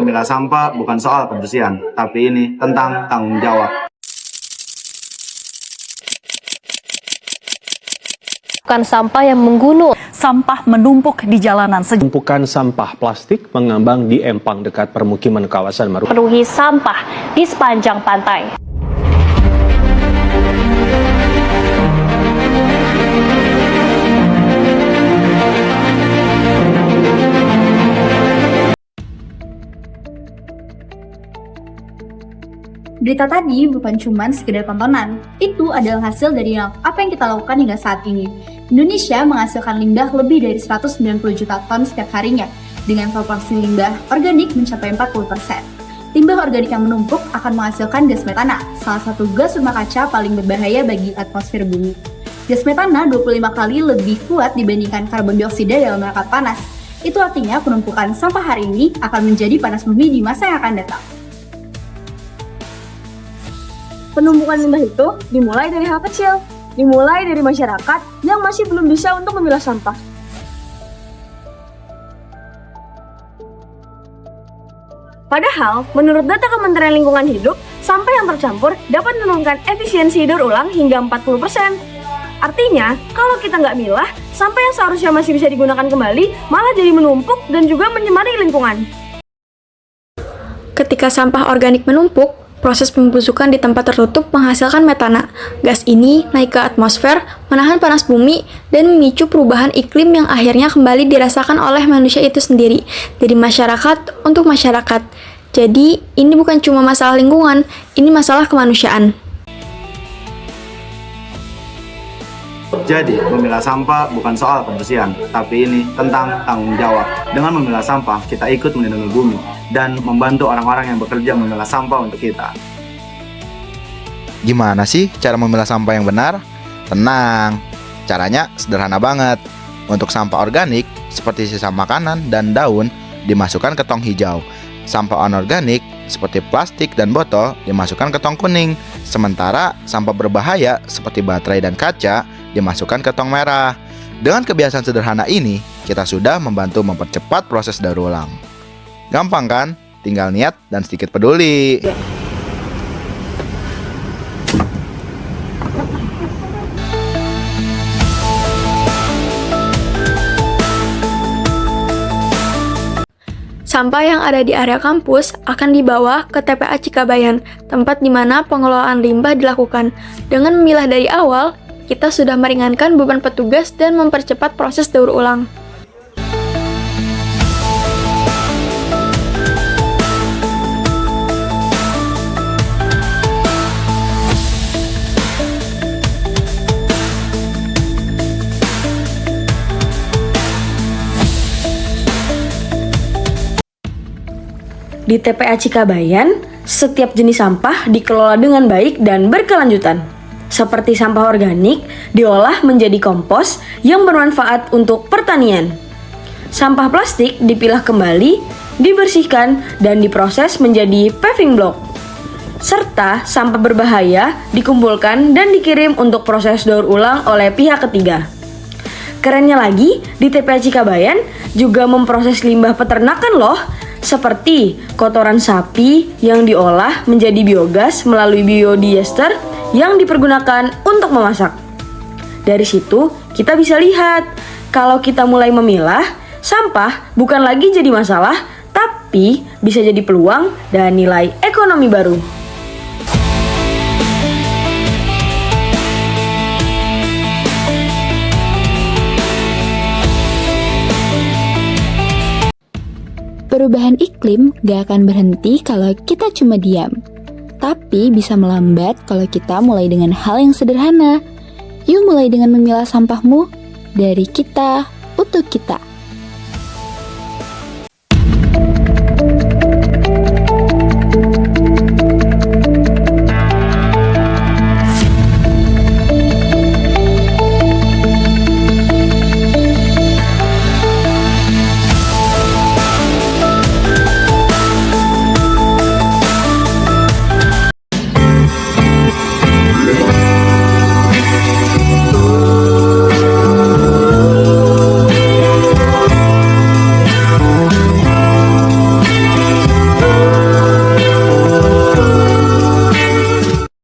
memilah sampah bukan soal kebersihan, tapi ini tentang tanggung jawab. Bukan sampah yang menggunung. Sampah menumpuk di jalanan. Tumpukan sampah plastik mengambang di empang dekat permukiman kawasan Marunda. Penuhi sampah di sepanjang pantai. Berita tadi bukan cuma sekedar tontonan, itu adalah hasil dari apa yang kita lakukan hingga saat ini. Indonesia menghasilkan limbah lebih dari 190 juta ton setiap harinya, dengan proporsi limbah organik mencapai 40%. Limbah organik yang menumpuk akan menghasilkan gas metana, salah satu gas rumah kaca paling berbahaya bagi atmosfer bumi. Gas metana 25 kali lebih kuat dibandingkan karbon dioksida dalam rangkap panas. Itu artinya penumpukan sampah hari ini akan menjadi panas bumi di masa yang akan datang. Penumpukan limbah itu dimulai dari hal kecil, dimulai dari masyarakat yang masih belum bisa untuk memilah sampah. Padahal, menurut data Kementerian Lingkungan Hidup, sampah yang tercampur dapat menurunkan efisiensi daur ulang hingga 40%. Artinya, kalau kita nggak milah, sampah yang seharusnya masih bisa digunakan kembali malah jadi menumpuk dan juga menyemari lingkungan. Ketika sampah organik menumpuk, proses pembusukan di tempat tertutup menghasilkan metana. Gas ini naik ke atmosfer, menahan panas bumi, dan memicu perubahan iklim yang akhirnya kembali dirasakan oleh manusia itu sendiri, dari masyarakat untuk masyarakat. Jadi, ini bukan cuma masalah lingkungan, ini masalah kemanusiaan. Jadi, memilah sampah bukan soal kebersihan, tapi ini tentang tanggung jawab. Dengan memilah sampah, kita ikut melindungi bumi dan membantu orang-orang yang bekerja memilah sampah untuk kita. Gimana sih cara memilah sampah yang benar? Tenang, caranya sederhana banget. Untuk sampah organik, seperti sisa makanan dan daun, dimasukkan ke tong hijau. Sampah anorganik, seperti plastik dan botol, dimasukkan ke tong kuning. Sementara sampah berbahaya, seperti baterai dan kaca, dimasukkan ke tong merah. Dengan kebiasaan sederhana ini, kita sudah membantu mempercepat proses daur ulang. Gampang kan? Tinggal niat dan sedikit peduli. Sampah yang ada di area kampus akan dibawa ke TPA Cikabayan, tempat di mana pengelolaan limbah dilakukan. Dengan memilah dari awal, kita sudah meringankan beban petugas dan mempercepat proses daur ulang. Di TPA Cikabayan, setiap jenis sampah dikelola dengan baik dan berkelanjutan. Seperti sampah organik, diolah menjadi kompos yang bermanfaat untuk pertanian. Sampah plastik dipilah kembali, dibersihkan, dan diproses menjadi paving block. Serta sampah berbahaya dikumpulkan dan dikirim untuk proses daur ulang oleh pihak ketiga. Kerennya lagi, di TPA Cikabayan juga memproses limbah peternakan loh, seperti kotoran sapi yang diolah menjadi biogas melalui biodiester yang dipergunakan untuk memasak. Dari situ, kita bisa lihat kalau kita mulai memilah, sampah bukan lagi jadi masalah, tapi bisa jadi peluang dan nilai ekonomi baru. Perubahan iklim gak akan berhenti kalau kita cuma diam, tapi bisa melambat kalau kita mulai dengan hal yang sederhana. Yuk mulai dengan memilah sampahmu, dari kita untuk kita.